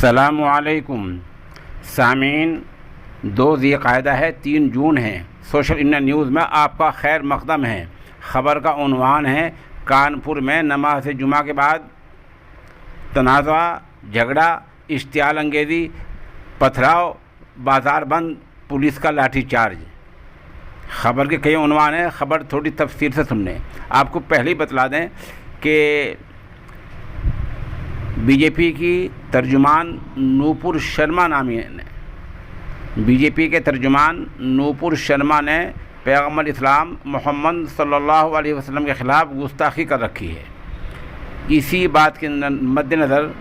अस्सलामुअलैकुम सामीन। 2 ज़िलक़ादा है, 3 जून है। सोशल इंडिया न्यूज़ में आपका खैर मक़दम है। ख़बर का उन्वान है, कानपुर में नमाज जुमा के बाद तनाज़ा, झगड़ा, इश्तियाल अंगेज़ी, पथराव, बाज़ार बंद, पुलिस का लाठीचार्ज। ख़बर के कई उन्वान है, ख़बर थोड़ी तफसील से सुन लें। आपको पहले ही बतला दें कि बीजेपी की तर्जुमान नूपुर शर्मा नामी ने बीजेपी के तर्जुमान नूपुर शर्मा ने पैगम्बर इस्लाम मोहम्मद सल्लल्लाहु अलैहि वसल्लम के ख़िलाफ़ गुस्ताखी कर रखी है। इसी बात के मद्देनज़र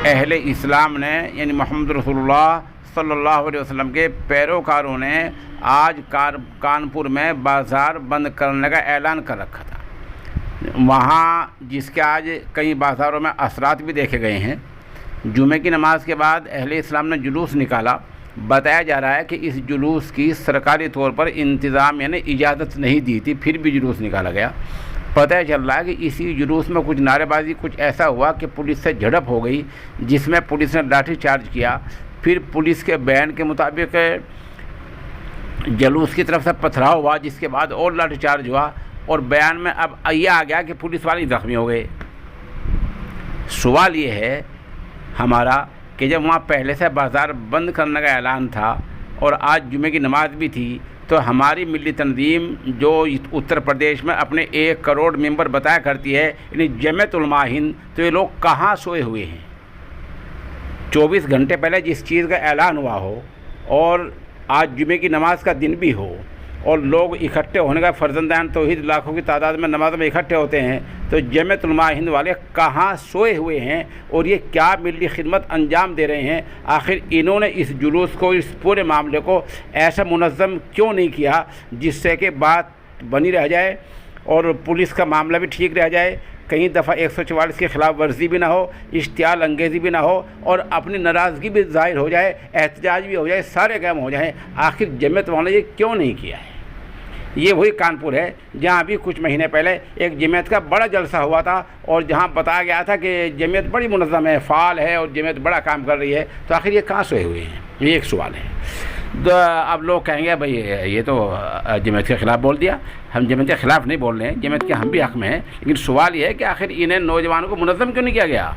अहले इस्लाम ने यानी मोहम्मद रसूलुल्लाह सल्लल्लाहु अलैहि वसल्लम के पैरोकारों ने आज कानपुर में बाज़ार बंद करने का ऐलान कर रखा था। वहाँ जिसके आज कई बाज़ारों में असरात भी देखे गए हैं। जुमे की नमाज के बाद अहले इस्लाम ने जुलूस निकाला। बताया जा रहा है कि इस जुलूस की सरकारी तौर पर इंतज़ामिया ने इजाज़त नहीं दी थी, फिर भी जुलूस निकाला गया। पता चल रहा है कि इसी जुलूस में कुछ नारेबाजी, कुछ ऐसा हुआ कि पुलिस से झड़प हो गई, जिसमें पुलिस ने लाठी चार्ज किया। फिर पुलिस के बयान के मुताबिक जुलूस की तरफ से पथराव हुआ, जिसके बाद और लाठी चार्ज हुआ और बयान में अब यह आ गया कि पुलिस वाले ज़ख्मी हो गए। सवाल ये है हमारा कि जब वहाँ पहले से बाज़ार बंद करने का ऐलान था और आज जुमे की नमाज भी थी, तो हमारी मिली तंजीम जो उत्तर प्रदेश में अपने 1 करोड़ मेंबर बताया करती है, यानी जमीयत उलमा हिंद, तो ये लोग कहाँ सोए हुए हैं? 24 घंटे पहले जिस चीज़ का ऐलान हुआ हो और आज जुमे की नमाज का दिन भी हो और लोग इकट्ठे होने का फ़र्जंदान तौहीद लाखों की तादाद में नमाज में इकट्ठे होते हैं, तो जमीयत उलमा हिंद वाले कहाँ सोए हुए हैं और ये क्या मिली खिदमत अंजाम दे रहे हैं? आखिर इन्होंने इस जुलूस को, इस पूरे मामले को ऐसा मुनज़्ज़म क्यों नहीं किया जिससे कि बात बनी रह जाए और पुलिस का मामला भी ठीक रह जाए, कहीं दफ़ा 144 की खिलाफ वर्जी भी ना हो, इश्तियाल अंगेज़ी भी ना हो और अपनी नाराज़गी भी ज़ाहिर हो जाए, एहतजाज भी हो जाए, सारे काम हो जाएँ। आखिर जमीयत वालों ने ये क्यों नहीं किया है? ये वही कानपुर है जहाँ अभी कुछ महीने पहले एक जमीयत का बड़ा जलसा हुआ था और जहाँ बताया गया था कि जमीयत बड़ी मुनज़्ज़म है, फ़ाल है और जमीयत बड़ा काम कर रही है। तो आखिर ये कहाँ सोए हुए हैं? ये एक सवाल है। तो अब लोग कहेंगे भाई ये तो जमीयत के ख़िलाफ़ बोल दिया। हम जमीयत के ख़िलाफ़ नहीं बोल रहे हैं, जमीयत के हम भी हक़ में हैं, लेकिन सवाल ये है कि आखिर इन्हें नौजवानों को मुनज़्ज़म क्यों नहीं किया गया?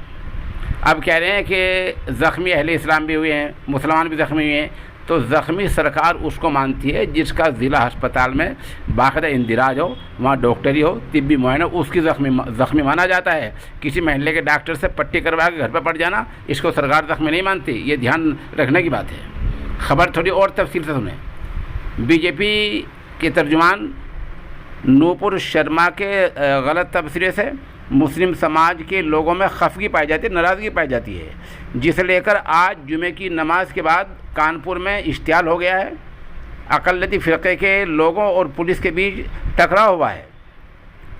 अब कह रहे हैं कि ज़ख्मी अहले इस्लाम भी हुए हैं, मुसलमान भी ज़ख्मी हुए हैं। तो ज़ख्मी सरकार उसको मानती है जिसका ज़िला अस्पताल में बाकायदा इंदिराज हो, वहाँ डॉक्टरी हो, तिब्बी मुआयना, उसकी ज़ख्मी माना जाता है। किसी महल्ले के डॉक्टर से पट्टी करवा के घर पर पड़ जाना, इसको सरकार ज़ख्मी नहीं मानती। ये ध्यान रखने की बात है। ख़बर थोड़ी और तफसील से सुने। बीजेपी के तर्जुमान नूपुर शर्मा के गलत तबसरे से मुस्लिम समाज के लोगों में खफगी पाई जाती है, नाराज़गी पाई जाती है, जिसे लेकर आज जुमे की नमाज के बाद कानपुर में इश्तियाल हो गया है। अक़लियती फ़िरक़े के लोगों और पुलिस के बीच टकराव हुआ है।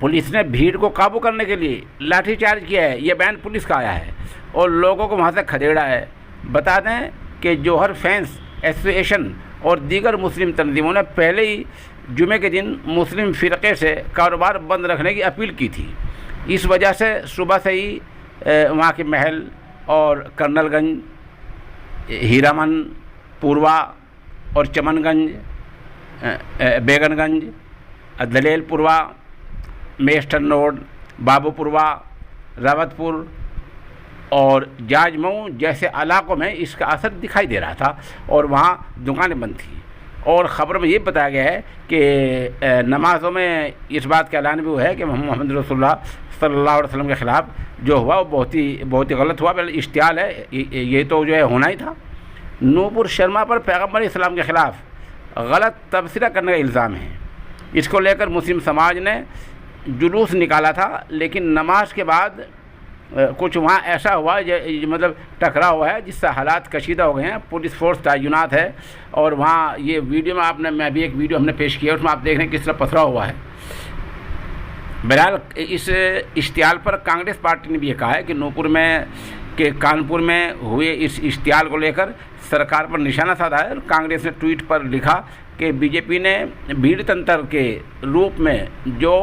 पुलिस ने भीड़ को काबू करने के लिए लाठीचार्ज किया है, यह बयान पुलिस का आया है और लोगों को वहाँ से खदेड़ा है। बता दें कि जौहर फैंस एसोसिएशन और दीगर मुस्लिम तंजीमों ने पहले ही जुमे के दिन मुस्लिम फ़िरक़े से कारोबार बंद रखने की अपील की थी। इस वजह से सुबह से ही वहाँ के महल और कर्नलगंज, हीरामन, पूर्वा और चमनगंज, बेगनगंज, दलेलपुरवा, मेस्टन रोड, बाबूपुरवा, रावतपुर और जाजमऊ जैसे इलाकों में इसका असर दिखाई दे रहा था और वहाँ दुकानें बंद थी। और ख़बर में ये बताया गया है कि नमाज़ों में इस बात का ऐलान भी हुआ है कि मोहम्मद रसूलुल्लाह सल्लल्लाहु अलैहि वसल्लम के ख़िलाफ़ जो हुआ वो बहुत ही गलत हुआ। पहले इश्तियाल है, ये तो जो है होना ही था। नूपुर शर्मा पर पैगम्बर इस्लाम के ख़िलाफ़ गलत तबसरा करने का इल्ज़ाम है। इसको लेकर मुस्लिम समाज ने जुलूस निकाला था, लेकिन नमाज के बाद कुछ वहाँ ऐसा हुआ मतलब टकराव हुआ है जिससे हालात कशीदा हो गए हैं। पुलिस फोर्स तैनात है और वहाँ ये वीडियो में मैं भी एक वीडियो हमने पेश किया, उसमें आप देख रहे हैं किस तरह पथराव हुआ है। बहरहाल इस इश्तियाल पर कांग्रेस पार्टी ने भी ये कहा है कि कानपुर में हुए इस इश्तियाल को लेकर सरकार पर निशाना साधा है। कांग्रेस ने ट्वीट पर लिखा कि बीजेपी ने भीड़ तंत्र के रूप में जो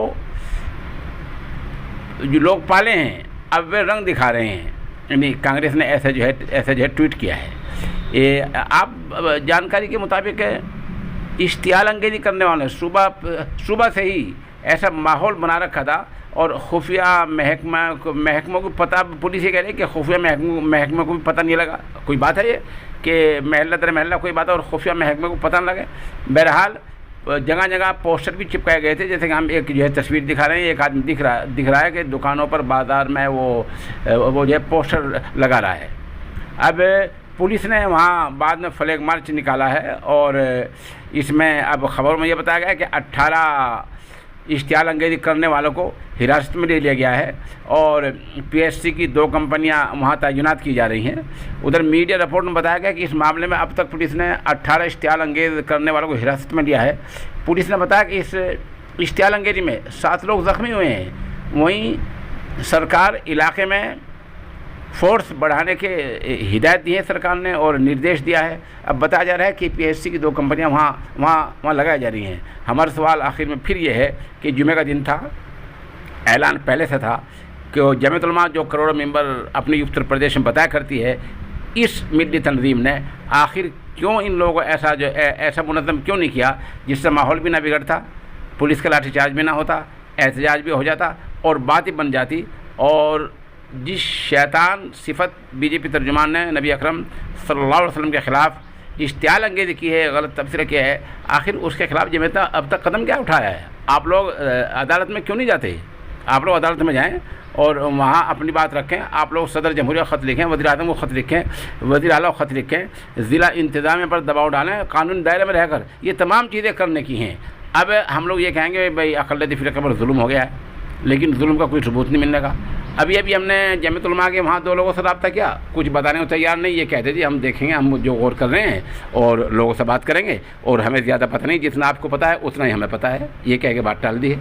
लोग पाले हैं अब वे रंग दिखा रहे हैं। यानी कांग्रेस ने ऐसे जो है ट्वीट किया है। ये आप जानकारी के मुताबिक इश्तियाल अंगेजी करने वाले सुबह से ही ऐसा माहौल बना रखा था, और खुफिया महकमों को पता, पुलिस ये कह रही है कि खुफिया महकमे को भी पता नहीं लगा। कोई बात है ये कि महल्ला दर महल्ला कोई बात है और खुफिया महकमे को पता न लगे। बहरहाल जगह जगह पोस्टर भी चिपकाए गए थे, जैसे कि हम एक जो है तस्वीर दिखा रहे हैं, एक आदमी दिख रहा है कि दुकानों पर बाज़ार में वो जो है पोस्टर लगा रहा है। अब पुलिस ने वहाँ बाद में फ्लैग मार्च निकाला है, और इसमें अब खबर में ये बताया गया कि 18 इश्तियाल अंगेजी करने वालों को हिरासत में ले लिया गया है, और पीएससी की 2 कंपनियां वहां तैनात की जा रही हैं। उधर मीडिया रिपोर्ट में बताया गया कि इस मामले में अब तक पुलिस ने 18 इश्तियाल अंगेज करने वालों को हिरासत में लिया है। पुलिस ने बताया कि इस इश्तियाल अंगेजी में 7 लोग ज़ख्मी हुए हैं। वहीं सरकार इलाके में फोर्स बढ़ाने के हिदायत दी है सरकार ने, और निर्देश दिया है। अब बताया जा रहा है कि पीएससी की 2 कंपनियां वहाँ लगाई जा रही हैं। हमारा सवाल आखिर में फिर ये है कि जुमे का दिन था, ऐलान पहले से था कि जमीयत उलमा जो करोड़ों मेंबर अपनी उत्तर प्रदेश में बताया करती है, इस मिली तंजीम ने आखिर क्यों इन लोगों को ऐसा मुनज़्ज़म क्यों नहीं किया जिससे माहौल भी ना बिगड़ता, पुलिस का लाठीचार्ज भी ना होता, एहतजाज भी हो जाता और बात ही बन जाती। और जिस शैतान सिफत बीजेपी तर्जुमान ने नबी अकरम सल्लल्लाहु अलैहि वसल्लम के ख़िलाफ़ इश्तियाल अंगेजी की है, गलत तबसरा किया है, आखिर उसके ख़िलाफ़ जमीयत अब तक कदम क्या उठाया है? आप लोग अदालत में क्यों नहीं जाते? आप लोग अदालत में जाएं और वहाँ अपनी बात रखें। आप लोग सदर जमहूरिया को ख़त लिखें, वज़ीर-ए-आज़म को ख़त लिखें, वज़ीर आला को ख़त लिखें, ज़िला इंतज़ामिया पर दबाव डालें, कानून दायरे में रहकर ये तमाम चीज़ें करने की हैं। अब हम लोग ये कहेंगे भाई अक़लियती फ़िरक़े पर जुल्म हो गया है, लेकिन जुल्म का कोई सबूत नहीं मिलने का। अभी हमने जमीयत उलमा के वहाँ 2 लोगों से रब्ता किया, कुछ बताने को तैयार नहीं। ये कहते जी हम देखेंगे, हम जो गौर कर रहे हैं और लोगों से बात करेंगे, और हमें ज़्यादा पता नहीं, जितना आपको पता है उतना ही हमें पता है, ये कह के बात टाल दी है।